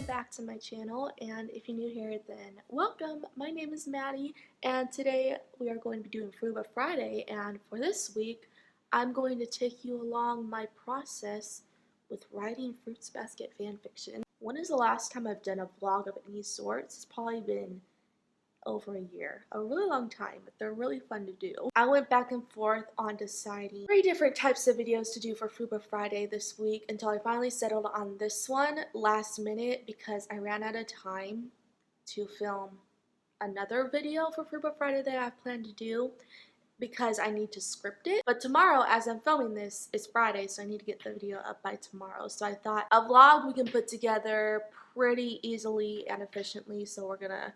Back to my channel, and if you're new here, then welcome. My name is Maddie, and today we are going to be doing Fruba Friday, and for this week I'm going to take you along my process with writing Fruits Basket fanfiction. When is the last time I've done a vlog of any sorts? It's probably been over a year, a really long time, but they're really fun to do. I went back and forth on deciding 3 different types of videos to do for Fruba Friday this week until I finally settled on this one last minute because I ran out of time to film another video for Fruba Friday that I planned to do because I need to script it. But tomorrow, as I'm filming this, it's Friday, so I need to get the video up by tomorrow. So I thought a vlog we can put together pretty easily and efficiently, so we're gonna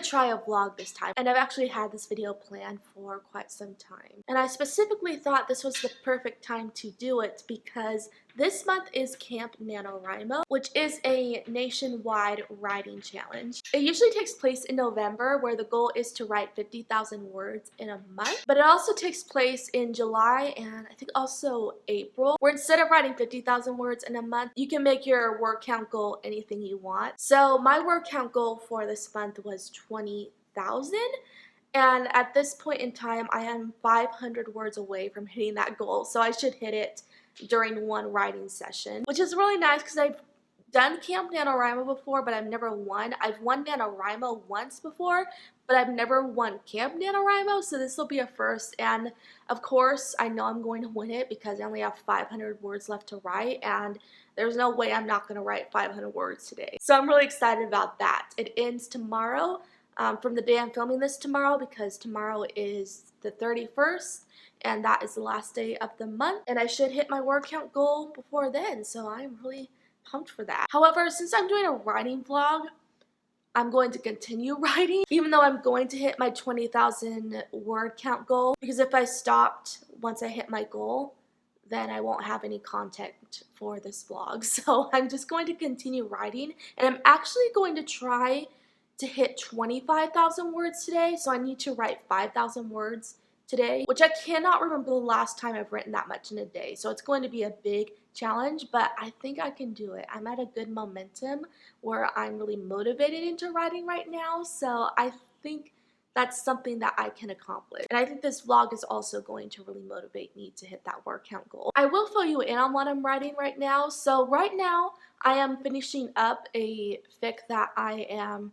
try a vlog this time, and I've actually had this video planned for quite some time. And I specifically thought this was the perfect time to do it because this month is Camp NaNoWriMo, which is a nationwide writing challenge. It usually takes place in November, where the goal is to write 50,000 words in a month, but it also takes place in July and I think also April, where instead of writing 50,000 words in a month, you can make your word count goal anything you want. So my word count goal for this month was 20,000, and at this point in time I am 500 words away from hitting that goal, so I should hit it during one writing session, which is really nice because I've done Camp NaNoWriMo before, but I've never won. I've won NaNoWriMo once before, but I've never won Camp NaNoWriMo, so this will be a first. And of course, I know I'm going to win it because I only have 500 words left to write, and there's no way I'm not going to write 500 words today. So I'm really excited about that. It ends tomorrow, from the day I'm filming this tomorrow, because tomorrow is the 31st. And that is the last day of the month, and I should hit my word count goal before then, so I'm really pumped for that. However, since I'm doing a writing vlog, I'm going to continue writing, even though I'm going to hit my 20,000 word count goal, because if I stopped once I hit my goal, then I won't have any content for this vlog. So I'm just going to continue writing, and I'm actually going to try to hit 25,000 words today, so I need to write 5,000 words today, which I cannot remember the last time I've written that much in a day, so it's going to be a big challenge, but I think I can do it. I'm at a good momentum where I'm really motivated into writing right now, so I think that's something that I can accomplish. And I think this vlog is also going to really motivate me to hit that word count goal. I will fill you in on what I'm writing right now. So right now I am finishing up a fic that I am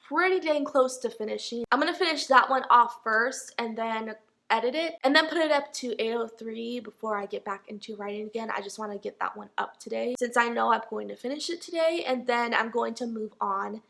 pretty dang close to finishing. I'm gonna finish that one off first and then edit it and then put it up to 803 before I get back into writing again. I just want to get that one up today since I know I'm going to finish it today, and then I'm going to move on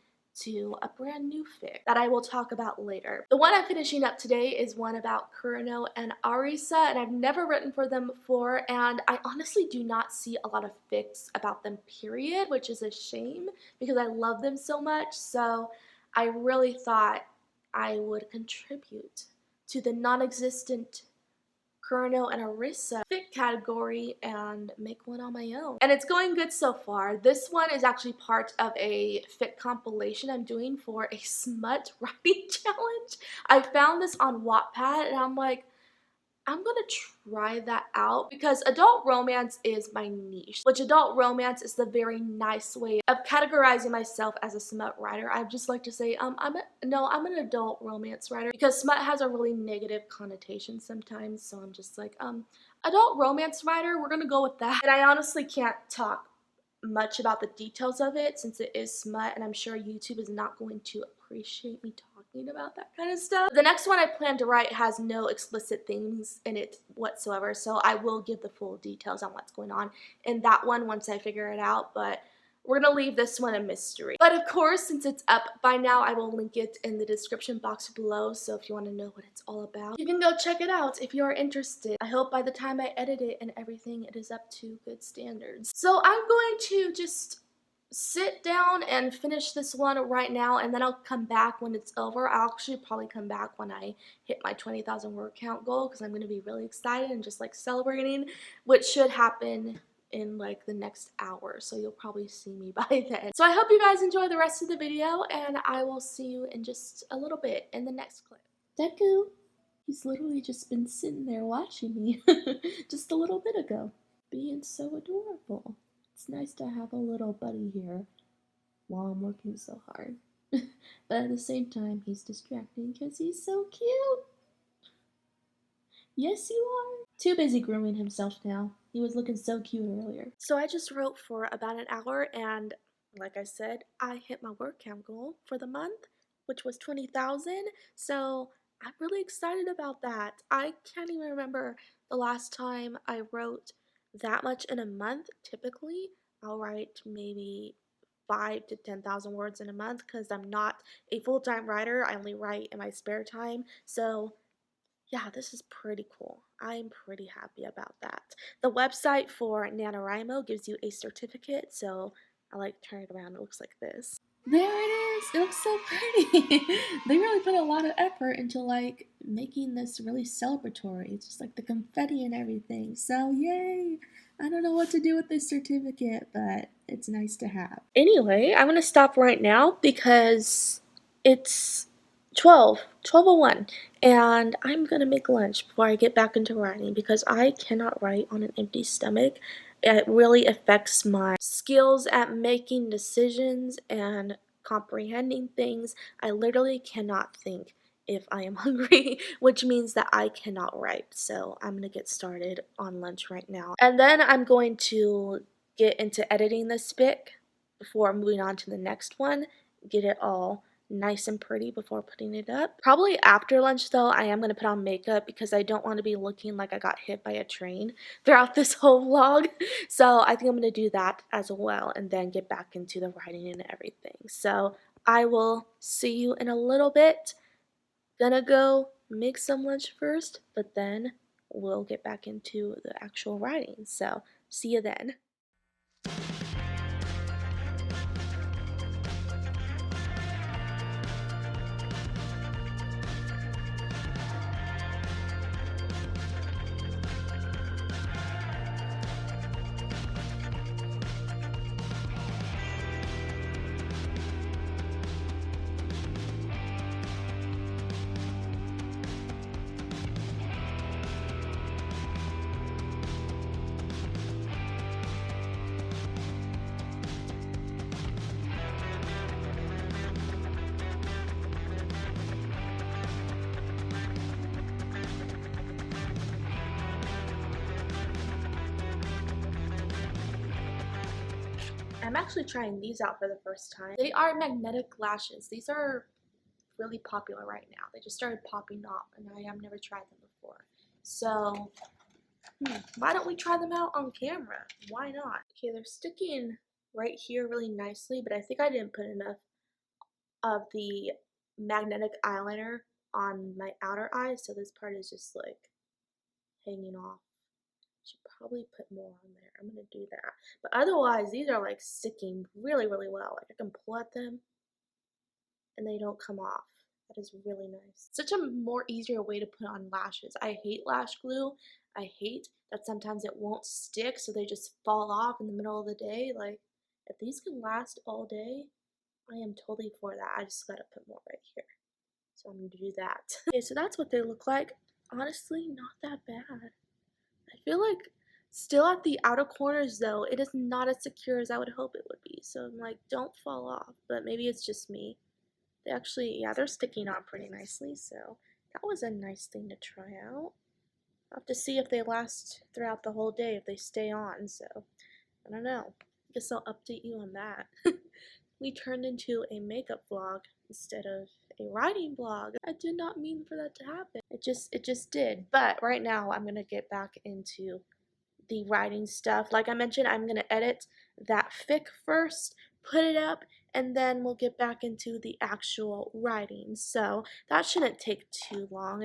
to a brand new fic that I will talk about later. The one I'm finishing up today is one about Kurano and Arisa, and I've never written for them before, and I honestly do not see a lot of fics about them, period, which is a shame because I love them so much. So I really thought I would contribute to the non-existent Kurano and Arisa fic category and make one on my own. And it's going good so far. This one is actually part of a fic compilation I'm doing for a smut writing challenge. I found this on Wattpad and I'm like, I'm gonna try that out because adult romance is my niche, which adult romance is the very nice way of categorizing myself as a smut writer. I just like to say I'm an adult romance writer because smut has a really negative connotation sometimes, so I'm just like adult romance writer, we're gonna go with that. And I honestly can't talk much about the details of it since it is smut, and I'm sure YouTube is not going to appreciate me talking about that kind of stuff. The next one I plan to write has no explicit things in it whatsoever, so I will give the full details on what's going on in that one once I figure it out, but we're gonna leave this one a mystery. But of course, since it's up by now, I will link it in the description box below, so if you want to know what it's all about, you can go check it out if you're interested. I hope by the time I edit it and everything, it is up to good standards. So I'm going to just sit down and finish this one right now, and then I'll come back when it's over. I'll actually probably come back when I hit my 20,000 word count goal because I'm going to be really excited and just like celebrating, which should happen in like the next hour, so you'll probably see me by then. So I hope you guys enjoy the rest of the video, and I will see you in just a little bit in the next clip. Deku, he's literally just been sitting there watching me just a little bit ago, being so adorable. It's nice to have a little buddy here while I'm working so hard. But at the same time, he's distracting because he's so cute. Yes, you are. Too busy grooming himself now. He was looking so cute earlier. So I just wrote for about an hour, and like I said, I hit my word count goal for the month, which was 20,000. So I'm really excited about that. I can't even remember the last time I wrote that much in a month. Typically, I'll write maybe 5 to 10,000 words in a month because I'm not a full-time writer. I only write in my spare time. So yeah, this is pretty cool. I'm pretty happy about that. The website for Nanowrimo gives you a certificate, so I like turn it around. It looks like this. There it is. It looks so pretty. They really put a lot of effort into like making this really celebratory. It's just like the confetti and everything. So yay! I don't know what to do with this certificate, but it's nice to have. Anyway, I'm gonna stop right now because it's 12:01, and I'm gonna make lunch before I get back into writing because I cannot write on an empty stomach. It really affects my skills at making decisions and comprehending things. I literally cannot think if I am hungry, which means that I cannot write. So I'm gonna get started on lunch right now. And then I'm going to get into editing this fic before moving on to the next one, get it all nice and pretty before putting it up. Probably after lunch though, I am going to put on makeup because I don't want to be looking like I got hit by a train throughout this whole vlog. So I think I'm going to do that as well and then get back into the writing and everything. So I will see you in a little bit. Gonna go make some lunch first, but then we'll get back into the actual writing. So see you then. I'm actually trying these out for the first time. They are magnetic lashes. These are really popular right now. They just started popping off and I have never tried them before. So why don't we try them out on camera? Why not? Okay, they're sticking right here really nicely, but I think I didn't put enough of the magnetic eyeliner on my outer eye, so this part is just like hanging off. Should probably put more on there. I'm gonna do that. But otherwise, these are like sticking really, really well. Like I can pull at them and they don't come off. That is really nice. Such a more easier way to put on lashes. I hate lash glue. I hate that sometimes it won't stick, so they just fall off in the middle of the day. Like, if these can last all day, I am totally for that. I just gotta put more right here. So I'm gonna do that. Okay, so that's what they look like. Honestly, not that bad. I feel like still at the outer corners though, it is not as secure as I would hope it would be. So I'm like, don't fall off, but maybe it's just me. They actually, yeah, they're sticking on pretty nicely, so that was a nice thing to try out. I'll have to see if they last throughout the whole day, if they stay on, so I don't know. Guess I'll update you on that. We turned into a makeup vlog instead of a writing vlog. I did not mean for that to happen. It just did. But right now I'm gonna get back into the writing stuff. Like I mentioned, I'm gonna edit that fic first, put it up, and then we'll get back into the actual writing. So that shouldn't take too long.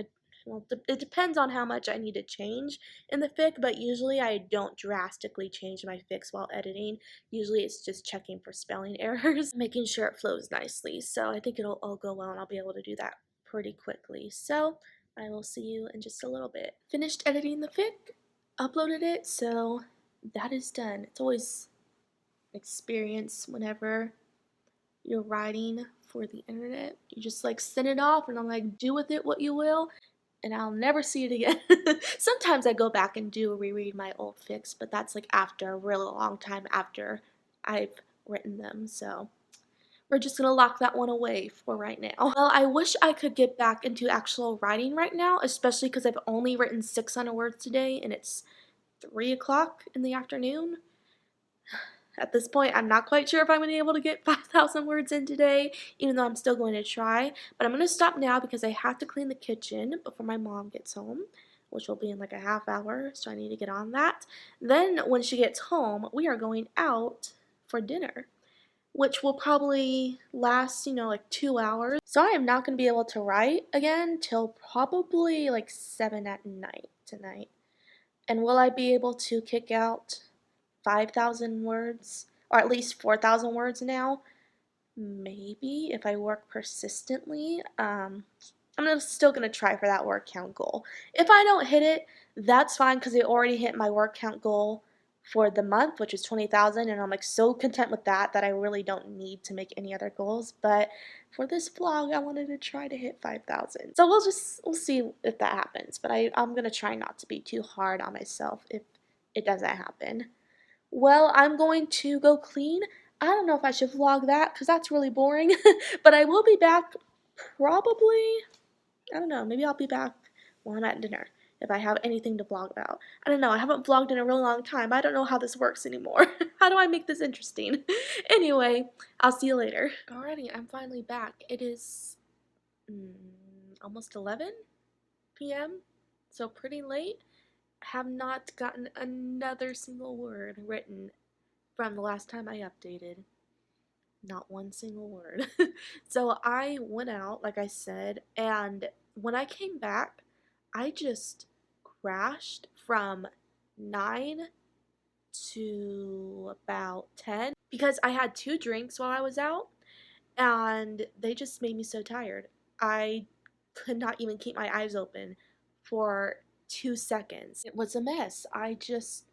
It depends on how much I need to change in the fic, but usually I don't drastically change my fics while editing. Usually it's just checking for spelling errors, making sure it flows nicely. So I think it'll all go well and I'll be able to do that pretty quickly. So I will see you in just a little bit. Finished editing the fic, uploaded it, so that is done. It's always an experience whenever you're writing for the internet. You just like send it off and I'm like, do with it what you will, and I'll never see it again. Sometimes I go back and do reread my old fics, but that's like after a really long time after I've written them, so we're just gonna lock that one away for right now. Well, I wish I could get back into actual writing right now, especially because I've only written 600 words today and it's 3 o'clock in the afternoon. At this point, I'm not quite sure if I'm going to be able to get 5,000 words in today, even though I'm still going to try. But I'm going to stop now because I have to clean the kitchen before my mom gets home, which will be in like a half hour, so I need to get on that. Then when she gets home, we are going out for dinner, which will probably last, like 2 hours. So I am not going to be able to write again till probably like 7 at night tonight. And will I be able to kick out 5,000 words, or at least 4,000 words now? Maybe, if I work persistently. I'm still going to try for that word count goal. If I don't hit it, that's fine, because I already hit my word count goal for the month, which is 20,000, and I'm like so content with that I really don't need to make any other goals. But for this vlog, I wanted to try to hit 5,000. So we'll see if that happens, but I'm going to try not to be too hard on myself if it doesn't happen. Well, I'm going to go clean. I don't know if I should vlog that because that's really boring, but I will be back probably, I don't know, maybe I'll be back while I'm at dinner if I have anything to vlog about. I don't know, I haven't vlogged in a really long time. I don't know how this works anymore. How do I make this interesting? Anyway, I'll see you later. Alrighty, I'm finally back. It is almost 11 p.m., so pretty late. Have not gotten another single word written from the last time I updated. Not one single word. So I went out, like I said, and when I came back, I just crashed from 9 to about 10 because I had 2 drinks while I was out, and they just made me so tired. I could not even keep my eyes open for 2 seconds. It was a mess. I just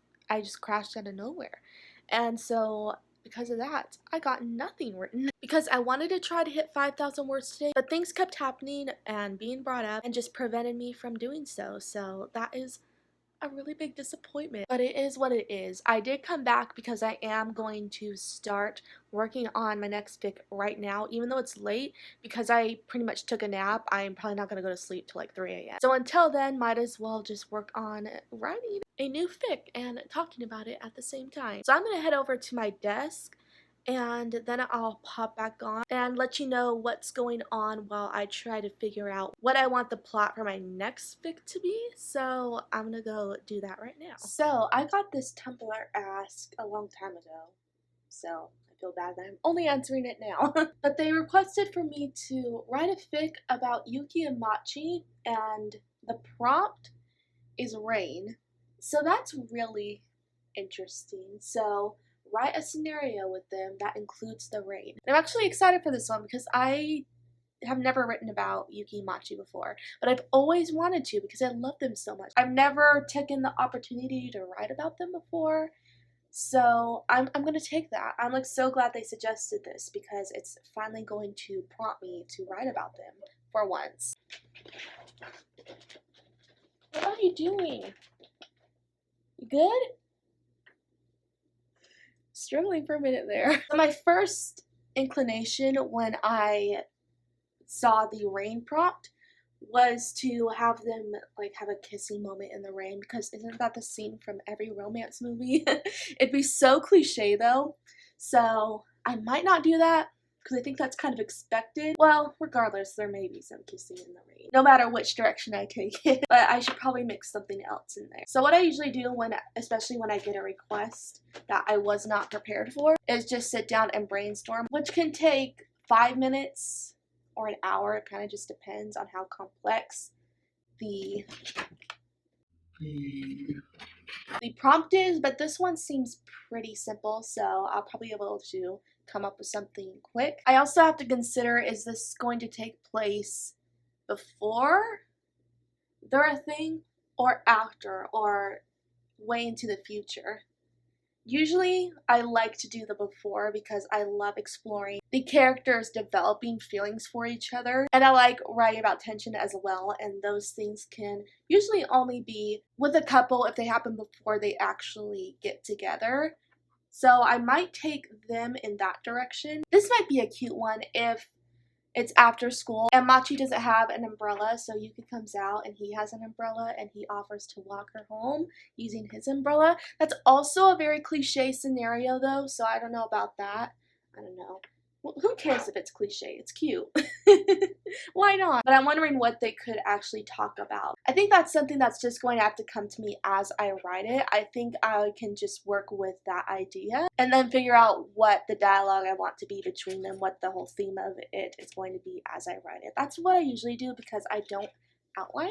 crashed out of nowhere. And so because of that, I got nothing written because I wanted to try to hit 5,000 words today, but things kept happening and being brought up and just prevented me from doing so. So that is a really big disappointment, but it is what it is. I did come back because I am going to start working on my next fic right now, even though it's late, because I pretty much took a nap. I'm probably not going to go to sleep till like 3 a.m. So until then, might as well just work on writing a new fic and talking about it at the same time. So I'm going to head over to my desk and then I'll pop back on and let you know what's going on while I try to figure out what I want the plot for my next fic to be. So I'm gonna go do that right now. So I got this Tumblr ask a long time ago, so I feel bad that I'm only answering it now. But they requested for me to write a fic about Yuki and Machi, and the prompt is rain. So that's really interesting. So write a scenario with them that includes the rain. And I'm actually excited for this one because I have never written about Yuki and Machi before, but I've always wanted to because I love them so much. I've never taken the opportunity to write about them before, so I'm gonna take that. I'm like so glad they suggested this because it's finally going to prompt me to write about them for once. What are you doing? You good? Struggling for a minute there. So my first inclination when I saw the rain prompt was to have them like have a kissing moment in the rain, because isn't that the scene from every romance movie? It'd be so cliche though, so I might not do that because I think that's kind of expected. Well, regardless, there may be some kissing in the rain, no matter which direction I take it, but I should probably mix something else in there. So what I usually do especially when I get a request that I was not prepared for, is just sit down and brainstorm, which can take 5 minutes or an hour. It kind of just depends on how complex the prompt is, but this one seems pretty simple, so I'll probably be able to come up with something quick. I also have to consider, is this going to take place before they're a thing or after or way into the future? Usually, I like to do the before because I love exploring the characters developing feelings for each other. And I like writing about tension as well, and those things can usually only be with a couple if they happen before they actually get together. So I might take them in that direction. This might be a cute one if it's after school and Machi doesn't have an umbrella, so Yuki comes out and he has an umbrella and he offers to walk her home using his umbrella. That's also a very cliche scenario though, so I don't know about that. I don't know. Well, who cares if it's cliche? It's cute. Why not? But I'm wondering what they could actually talk about. I think that's something that's just going to have to come to me as I write it. I think I can just work with that idea and then figure out what the dialogue I want to be between them, what the whole theme of it is going to be as I write it. That's what I usually do because I don't outline.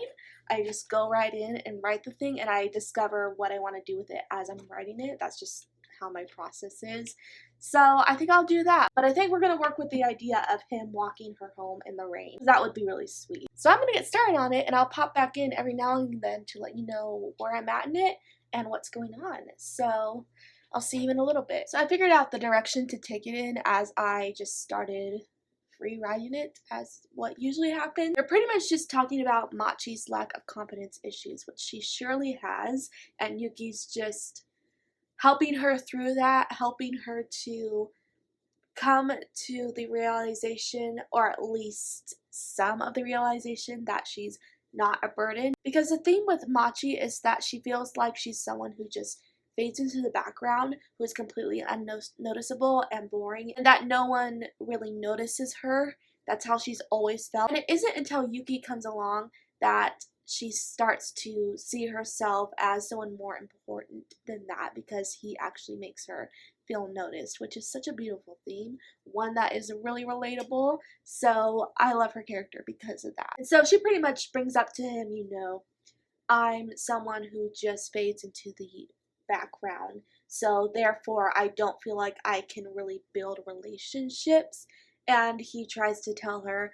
I just go right in and write the thing, and I discover what I want to do with it as I'm writing it. That's just how my process is. So I think I'll do that. But I think we're going to work with the idea of him walking her home in the rain. That would be really sweet. So I'm going to get started on it, and I'll pop back in every now and then to let you know where I'm at in it and what's going on. So I'll see you in a little bit. So I figured out the direction to take it in as I just started free writing it, as what usually happens. They're pretty much just talking about Machi's lack of confidence issues, which she surely has, and Yuki's just helping her through that, helping her to come to the realization, or at least some of the realization, that she's not a burden. Because the thing with Machi is that she feels like she's someone who just fades into the background, who is completely unnoticeable and boring, and that no one really notices her. That's how she's always felt. And it isn't until Yuki comes along that she starts to see herself as someone more important than that, because he actually makes her feel noticed, which is such a beautiful theme, one that is really relatable. So I love her character because of that. And so she pretty much brings up to him, you know, I'm someone who just fades into the background, so therefore I don't feel like I can really build relationships. And he tries to tell her,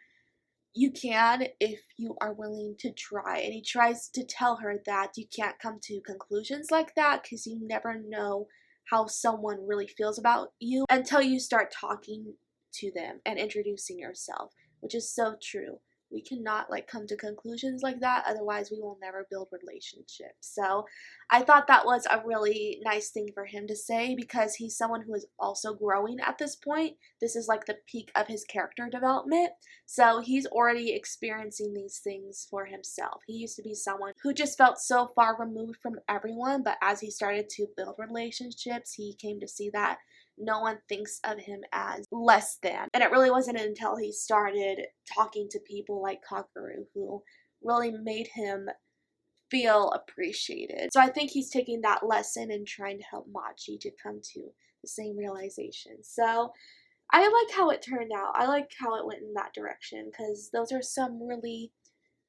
you can if you are willing to try. And he tries to tell her that you can't come to conclusions like that because you never know how someone really feels about you until you start talking to them and introducing yourself, which is so true. We cannot come to conclusions like that, otherwise we will never build relationships. So I thought that was a really nice thing for him to say, because he's someone who is also growing at this point. This is like the peak of his character development. So he's already experiencing these things for himself. He used to be someone who just felt so far removed from everyone, but as he started to build relationships, he came to see that no one thinks of him as less than. And it really wasn't until he started talking to people like Kakeru who really made him feel appreciated. So I think he's taking that lesson and trying to help Machi to come to the same realization. So I like how it turned out. I like how it went in that direction, because those are some really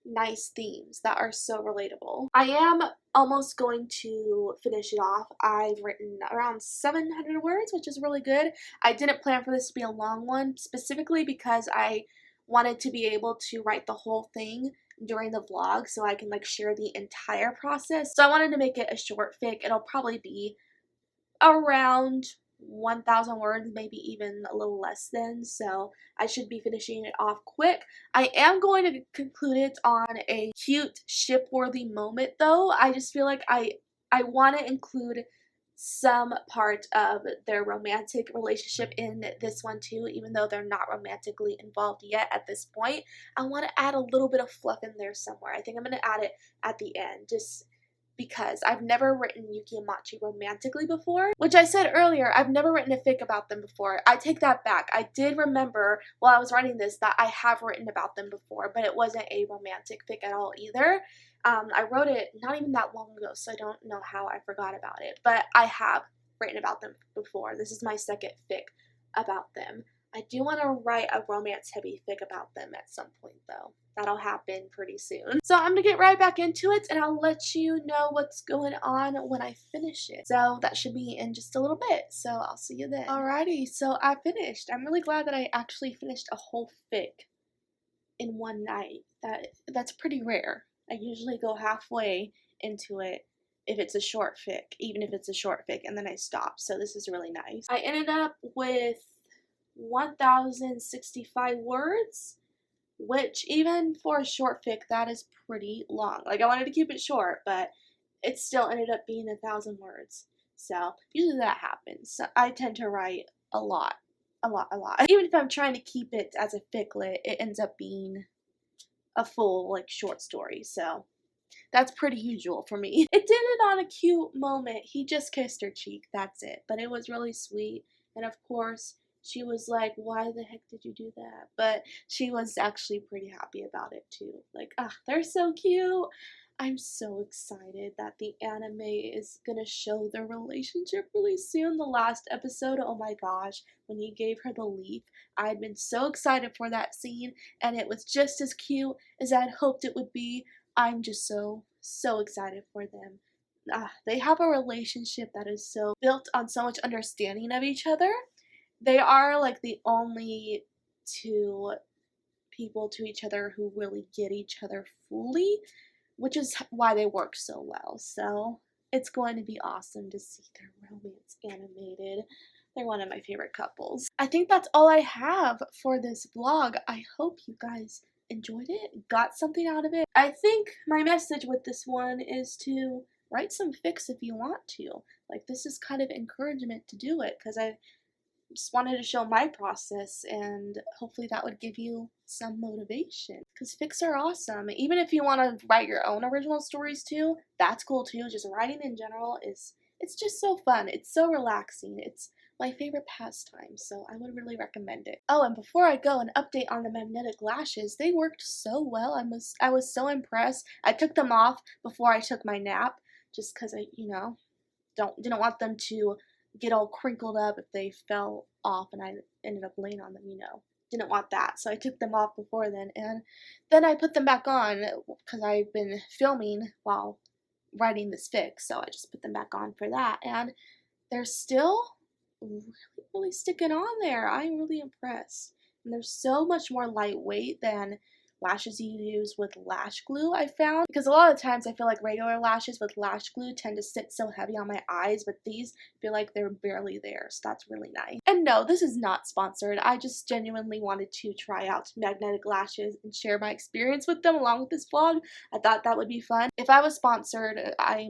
nice themes that are so relatable. I am almost going to finish it off. I've written around 700 words, which is really good. I didn't plan for this to be a long one, specifically because I wanted to be able to write the whole thing during the vlog so I can share the entire process. So I wanted to make it a short fic. It'll probably be around 1,000 words, maybe even a little less than, so I should be finishing it off quick. I am going to conclude it on a cute ship-worthy moment though. I just feel like I want to include some part of their romantic relationship in this one too, even though they're not romantically involved yet at this point. I want to add a little bit of fluff in there somewhere. I think I'm going to add it at the end, just because I've never written Yuki and Machi romantically before, which I said earlier, I've never written a fic about them before. I take that back. I did remember while I was writing this that I have written about them before, but it wasn't a romantic fic at all either. I wrote it not even that long ago, so I don't know how I forgot about it, but I have written about them before. This is my second fic about them. I do want to write a romance-heavy fic about them at some point, though. That'll happen pretty soon. So I'm going to get right back into it, and I'll let you know what's going on when I finish it. So that should be in just a little bit, so I'll see you then. Alrighty, so I finished. I'm really glad that I actually finished a whole fic in one night. That's pretty rare. I usually go halfway into it if it's a short fic, even if it's a short fic, and then I stop. So this is really nice. I ended up with 1,065 words, which even for a short fic, that is pretty long. Like, I wanted to keep it short, but it still ended up being 1,000 words. So usually that happens. So I tend to write a lot. Even if I'm trying to keep it as a ficlet, it ends up being a full, like, short story. So that's pretty usual for me. It did it on a cute moment. He just kissed her cheek, that's it. But it was really sweet. And of course, she was like, why the heck did you do that? But she was actually pretty happy about it too. Like, they're so cute. I'm so excited that the anime is gonna show their relationship really soon. The last episode, oh my gosh, when he gave her the leaf, I had been so excited for that scene, and it was just as cute as I had hoped it would be. I'm just so excited for them. They have a relationship that is so built on so much understanding of each other. They are like the only two people to each other who really get each other fully, which is why they work so well. So it's going to be awesome to see their romance animated. They're one of my favorite couples. I think that's all I have for this vlog. I hope you guys enjoyed it, got something out of it. I think my message with this one is to write some fics if you want to. Like, this is kind of encouragement to do it, because I just wanted to show my process, and hopefully that would give you some motivation, because fics are awesome. Even if you want to write your own original stories too, that's cool too. Just writing in general it's just so fun. It's so relaxing. It's my favorite pastime, so I would really recommend it. Oh, and before I go, an update on the magnetic lashes. They worked so well. I was so impressed. I took them off before I took my nap, just because I, didn't want them to get all crinkled up if they fell off and I ended up laying on them, Didn't want that, so I took them off before then, and then I put them back on because I've been filming while writing this fic, so I just put them back on for that, and they're still really sticking on there. I'm really impressed. And they're so much more lightweight than lashes you use with lash glue, I found, because a lot of times I feel like regular lashes with lash glue tend to sit so heavy on my eyes, but these feel like they're barely there, so that's really nice. And no, this is not sponsored. I just genuinely wanted to try out magnetic lashes and share my experience with them along with this vlog. I thought that would be fun. If I was sponsored, I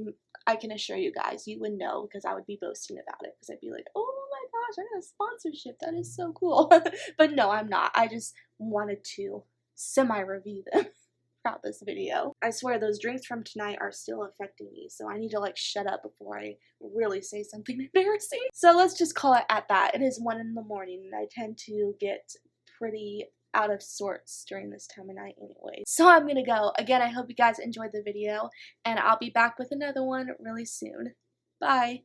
can assure you guys, you would know, because I would be boasting about it, because I'd be like, oh my gosh, I got a sponsorship, that is so cool. But no, I'm not. I just wanted to semi-review them throughout this video. I swear those drinks from tonight are still affecting me, so I need to shut up before I really say something embarrassing. So let's just call it at that. It is 1 in the morning, and I tend to get pretty out of sorts during this time of night anyway. So I'm gonna go. Again, I hope you guys enjoyed the video, and I'll be back with another one really soon. Bye!